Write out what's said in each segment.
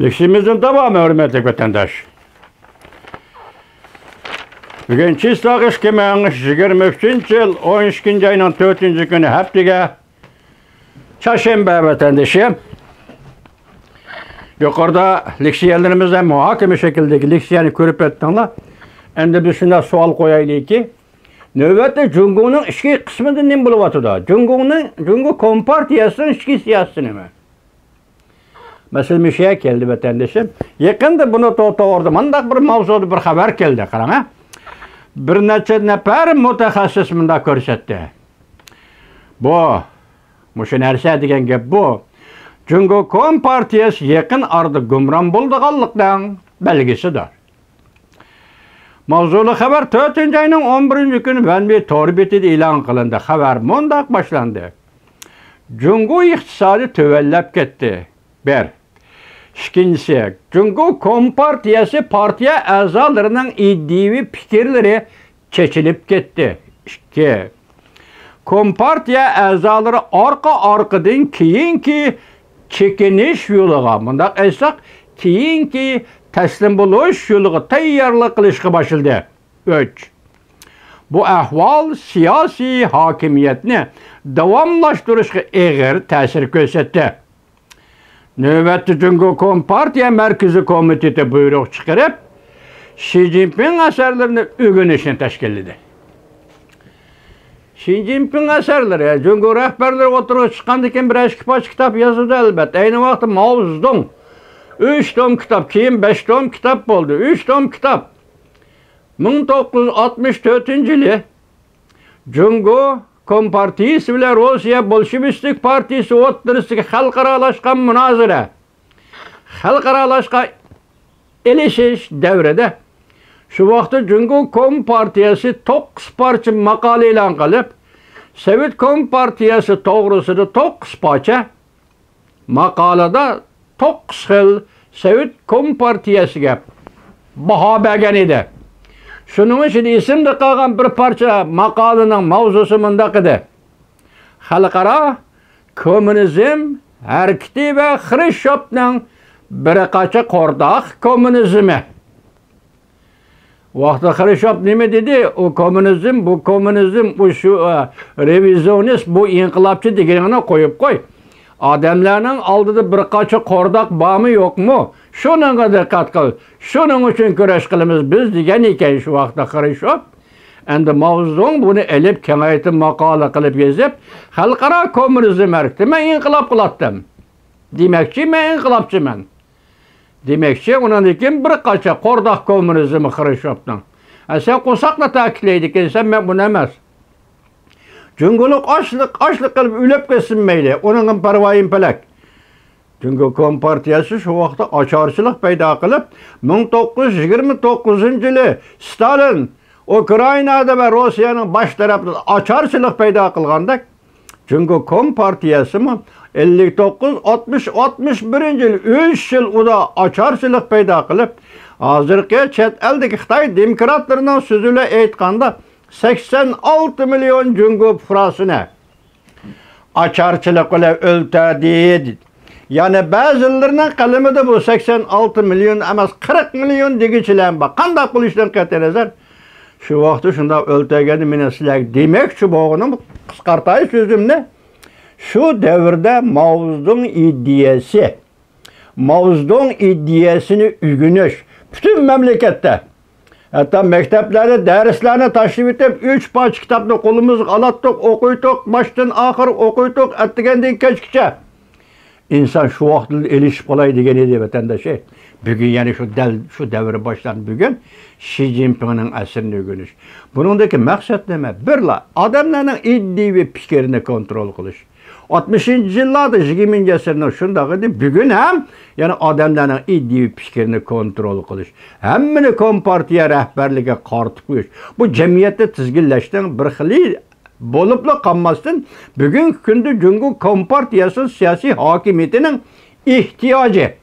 Leksimizin devamı hürmetli vatandaş. Bugün Çislak işkemeğiniz 23. yıl 12. ayının 4. günü haftiga Çarşamba vatandaşım. Yukarıda leksiyonlarımızda muhakeme şekildeki leksiyonu görüp ettiğinler. Endi biz şuna sual koyaylı ki növbette Cumhur'un içki kısmında ne buluvatıda? Cumhur Kompartiyası'nın içki siyasetini mi? Mesela bir şeye geldi vatandaşım. Yakında bunu doğru mandak bir mavzuda bir haber geldi. Karana. Bir neçe nefer mütehassıs bunda körsetti. Bu narsa degan gap bu. Cumhur Kompartiyası yakın arada gumran bulduğallıktan belgisidir. Mavzulu haber 4. ayının 11. günü ben bir torbetide ilan kılındı. Haber mundak başlandı. Cumhur iktisadi tövellep gitti. Bir. İkincisi, Cumhur Kompartiyası partiye azalarının iddivi fikirleri çeçilip gitti. İki. Kompartiya azaları arkadan keyinki çekiniş yoluga, bundak aytsak keyinki teslim buluş yoluga tayyarlık kılışga başıldı. 3. Bu ahval siyasi hakimiyetini davamlaştırışga eğer tesir gösterdi. Növbetli Cumhur Kompartiya Merkezi Komiteti buyruk çıkarıp Xi Jinping eserlerini ügünüşünü teşkilledi. Xi Jinping eserleri, Cumhur rehberleri oturup çıkandıkken bir eşkipaç kitap yazıldı elbette. Aynı vakti Mao Zedong 3 tom kitap, keyin 5 tom kitap oldu. 3 tom kitap. 1964 yılı Cumhur Kompartiyası ile Rusya Bolşevistik Partisi o'ttirisiga xalqaralashgan münazara, xalqaralashgan elishish davrida shu vaqtda Cumhur Kompartiyasi 9 parcha maqola e'lon qilib, Sovet Kompartiyasi to'g'risida 9 parcha maqolada 9 xil Sovet Kompartiyasiga baho bergan edi. Şunun için isimde kalgan bir parça makalanın mavzusu mundaq edi. Xalqaro komünizm hareketi ve Xruşyovning bir qacha qo'rdoq komünizmi. Vaqtda Xruşyov nima dedi? O komünizm, bu şu revizyonist, bu inqilobchi deganini qo'yib qo'y. Adamlarning oldida bir qacha qo'rdoq bormi yo'qmi? Şununla dikkat qil. Şunun için kurash qilamiz biz degan ekan shu vaqtda Xruşyov. Endi Mao Zedong buni elib kengaytib maqola qilib yozib, xalqaro kommunizm hareketi men inqilob qilatdim. Demakchi men inqilobchiman. Demakchi undan keyin bir qacha qo'rdoq kommunizmi Xruşyovning. Sen qo'saqla ta'kidlaydi ekansan, men buni emas. Cumhurlik ochliq qilib o'lib ketsin mayli, uning parvoyim palak. Cumhur Kompartiyasi şu vaqtda ocharchilik paydo qilib, 1929 yılı Stalin Ukraynada ve Rusya'nın baş tarafında ocharchilik paydo qilganda Cumhur Kompartiyasi 59-60-61 yıl 3 yıl uda ocharchilik paydo qilib, hozirgi chet eldagi Xitoy demokratlarının so'zini aytganda 86 milyon Cumhur fuqarosini ocharchilik qilib o'ltirdi. Yani bazılarının kaleminde bu 86 milyon emas 40 milyon degichilar bor. Qanday qilishdan qat'iy nazar shu vaqtda shunda o'ltirgani men sizlarga demoqchi bo'lganim, qisqartay so'zimni. Shu davrda Mao Zedong ideyasini ügünüş bütün memlekette. Hatta mekteplarda derslerine taşrif etip 3 parça kitapni qo'limizga alatdik, o'qiydik, baştan ahir o'qiydik, atdigandan kechgacha. İnsan şu vaqtda elişib qolay degan edi vatandaşı. Bugün yani şu davr başlan bugün Xi Jinping'in asrini o'rganish. Buningdagi maqsad nima? Birla odamlarning iddiy fikrini kontrol qilish. 60-yillarda 20. asrning shunday edi. Bugün ham yani odamlarning iddiy fikrini kontrol qilish. Hammani kompartiya rahbarligiga qartib qo'yish. Bu jamiyatda tizginlashdan bir xili bo'libla qolmasdan bugungi kunda Cumhur Kompartiyasi siyosiy hokimiyatining ehtiyojı.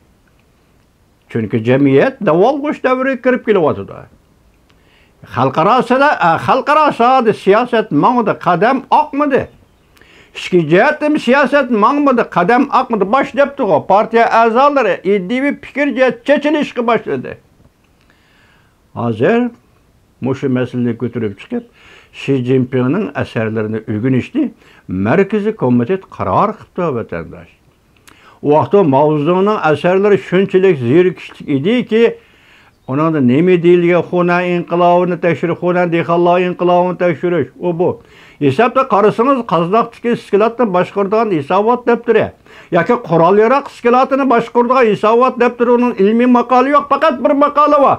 Çünkü jamiyat davolg'ish davriga kirib kelyapti. Xalqaro sahada siyoset ma'noda qadam oqmadi. İşki cihetim siyaset mağmadı, kadem akmadı, başlayıptı o. Partiya azaları iddivi fikir cihet çeçilişki başladı. Hazır, muşu meseleyi götürüp çıkıp, Xi Jinping'in eserlerini ügünüştü, Merkezi Komitet karar kıptı vatandaş. O vaxtda Mao Zedong'un eserleri şunçilik zirkişlik idi ki, onun da nemi deyilge xuna inqilabını tekşiriş, xuna dexalla inqilabını tekşiriş, o bu. Hesapta qarısınız Qazdaqdaki iskilatını başqırdıgan Hisavat deptiri. Yaki Qural Yarak iskilatını başqırdıgan Hisavat deptiri, onun ilmi makalı yok, fakat bir makalı var.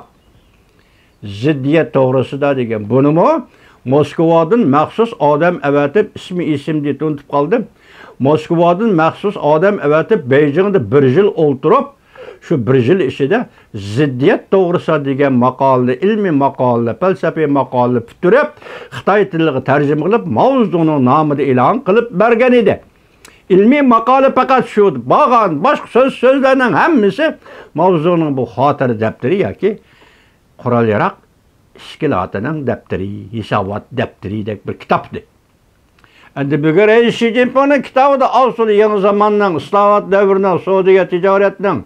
Ziddiyet doğrusu da degen. Bunu mu? Moskova'dan məxsus adam evetip, isim deyip unutup kaldım. Moskova'dan məxsus adam evetip, Beijing'de bir yıl olturup, şu bir yıl içinde ziddiyet doğrusu degen makalı, ilmi makalı, felsefi makalı pütürüp, Xitay tiliga tercüme kılıp, Mao Zedong'un namını ilan kılıp bergen idi. İlmi makalı fakat şu, bağan, başka sözlerinin hemmisi Mao Zedong'un bu hatırı defteri ya ki, Qural Yarak iskilatının defteri, Hisavat defteri dek bir kitaptı. Endi bugün Xi Jinping'in kitabı da asıl yeni zamanın, Islahat devrinin, Suudiye ticaretinin,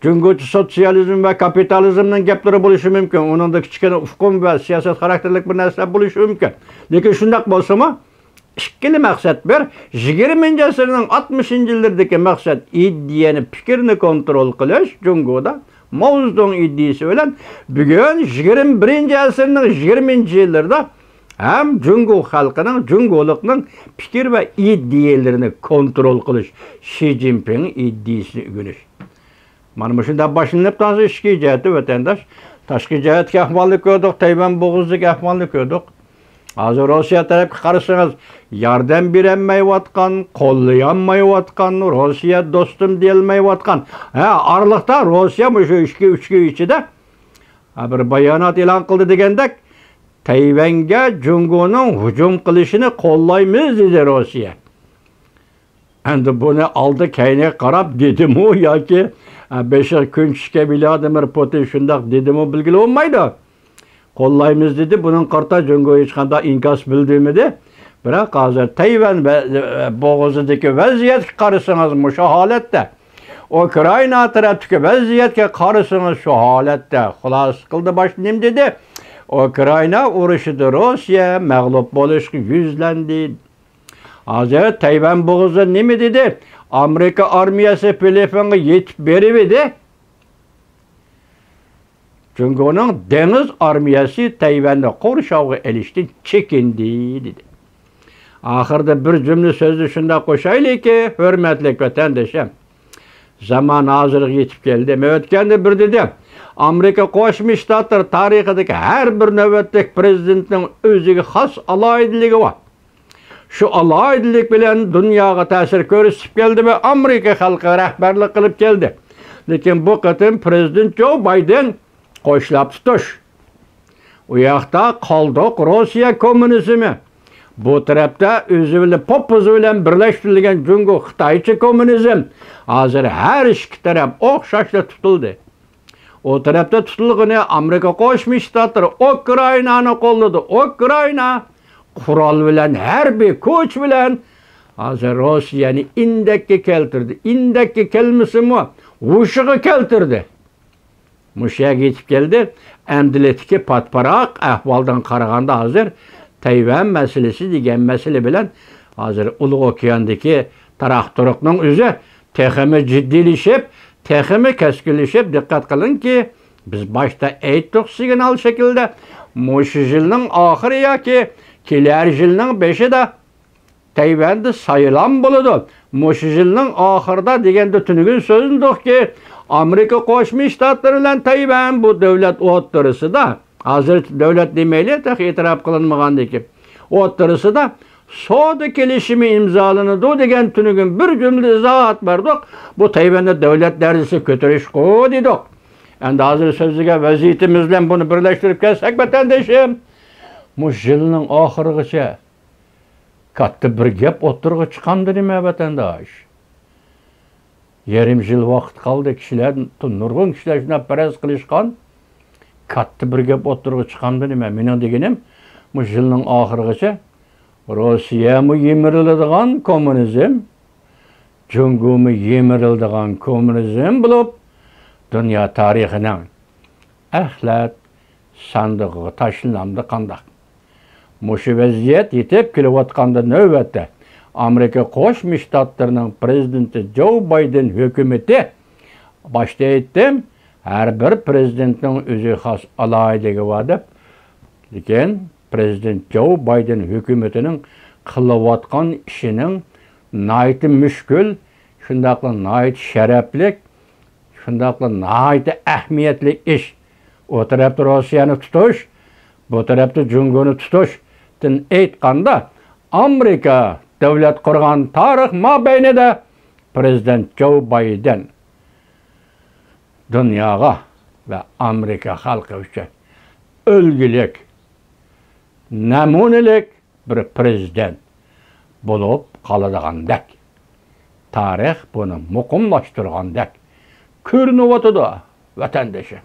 Cumhuriyetçi sosyalizm ve kapitalizmnin gepleri buluşu mümkün. Onun da küçük ufkum ve siyaset karakterlik bir nesle buluşu mümkün. Lekin şundak bolsa mı? İkkili maksat bir, 20. asırın 60. yıllardaki maksat iddiyeni, fikrini kontrol kılış, Cumhuriyet'de. Mao Zedong iddisi bilen bugün 21. asırın 20. yıllarda hem Cumhur halkının, Cumhurlukның fikir ve iddiyelerini kontrol kılış, Xi Jinping'in iddisini ügünüş. Mana şunda başlanıp tansı işki ciheti vatandaş. Taşkı cihetki ahvalını gördük, Tayvan boğuzluk ahvalını gördük. Hazır Rusya tarafı karısınız, yardım berenmeyivatkan, kollayanmayivatkan, Rusya dostum deyilmeyivatkan. Aralıkta Rusya mı şu üçkü içinde bir bayanat ilan kıldı degendek, Tayvan'a Cumhur'un hücum kılışını kollaymayız dedi Rusya. Endi bunu aldı kaynağa qarab dedim o ya ki 5 gün çıke Vladimir Putin şundaq dedim o bilgili olmaydı. Kollayımız dedi, bunun qarta Cumhur'a çıkanda inkas bildirmedi. Biroq hazır Tayvan boğazıdaki vaziyet qarısınız şu halette. Ukrayna tarafdaki vaziyetke qarısınız şu halette. Xulas qıldı başlayayım dedi. Ukrayna uruşudu Rusya mağlup boluşku yüzlendi. Hazır Tayvan boğazı ne mi dedi? Amerika armiyası Filipin'e yetip beribidi. Çünkü onun deniz armiyası Tayvan'da korşağı eliştin çekindi dedi. Ahırda bir cümle sözü şunda koşaylı ki, hürmetlik vatandaşım. Zaman hazırlık yetip geldi. Ötkende bir dedim. Amerika Qo'shma Shtatlar tarixidagi her bir navbatdagi prezidentning o'ziga xos alohidaligi bor. Şu alohidalik bilan dunyoga ta'sir ko'rsatib keldi ve Amerika xalqi rahbarlik qilib keldi. Lekin bu qatim prezident Joe Biden qo'shlab tutish. U yoqda qoldiq Rossiya kommunizmi. Bu tarafda o'zi bilan popuzi bilan birlashtirilgan Jungo Xitoycha kommunizm. Hozir her ikki taraf o'xshashla tutildi. O tarafta tutulg'ini Amerika Qo'shma Shtatlari Ukrainani qo'lladi. Ukraina qurol bilan, harbiy kuch bilan hozir Rossiyani indakka keltirdi. Indakka kelmasimi o'shig'i keltirdi. Mushaga yetib keldi. Amdiletki patparaq ahvoldan qaraganda hozir Tayvan meselesi degan mesele bilan hozir Ulug' okeandagi taraq-turuqning o'zi texmi jiddiylashib, texmi keskinlashib, diqqat qilinki, biz başta aytdik signal şekilde mush yilning oxiri yoki kelar yilning 5'ida Tayvanda saylan bo'ladi. Mush yilning oxirida deganda tunugun so'zindiki, Amerika Qo'shma Shtatlari bilan Tayvan bu davlat o'rtasida hozir davlat demayli, tax e'tirof qilinmagandiki, o'rtasida savdo kelishimi imzolanadi degan tunugun bir jumla izohat berdik. Bu Tayvanda davlat darajasi ko'tarish qo'y dedik. Endi hozir so'ziga vaziyatimiz bilan buni birlashtirib kelsak vatandoshim, mush yilning oxirigacha katta bir gap o'tirg'i chiqamdi nima vatandosh? Yarim yil vaqt qoldi, kishilar, nurg'un kishilar shunday faraz qilishgan. Katta bir gap o'tirg'i chiqamdi nima? Mening deganim, mush yilning oxirigacha Rusya mı yemirildiğin komünizm, Cungu mu yemirildiğin komünizm bulup, dünya tarihinin ahlat sandığı taşınamdı kandak. Muşu vaziyet yetip kilovatkandı növbette Amerika Qo'shma Shtatlarının prezidenti Joe Biden hükümeti başta ettim, her bir prezidentinin özü xas alayligi vardı. Lekin prezident Joe Biden hükümetinin kılıvatkan işinin naiti müşkül, şundaqla naiti şereflik, şundaqla naiti ahmiyetli iş. O tarafta Rusya'nı tutuş, bu tarafta Cungu'nu tutuş. Din aytganda Amerika devlet kurgan tarix mabeynida prezident Joe Biden dünyaya ve Amerika halkı için ölgülük, namunelik bir prezident bulup kalıdığandek. Tarih bunu mukumlaştırgandek. Körünüvatıda vatandaşı.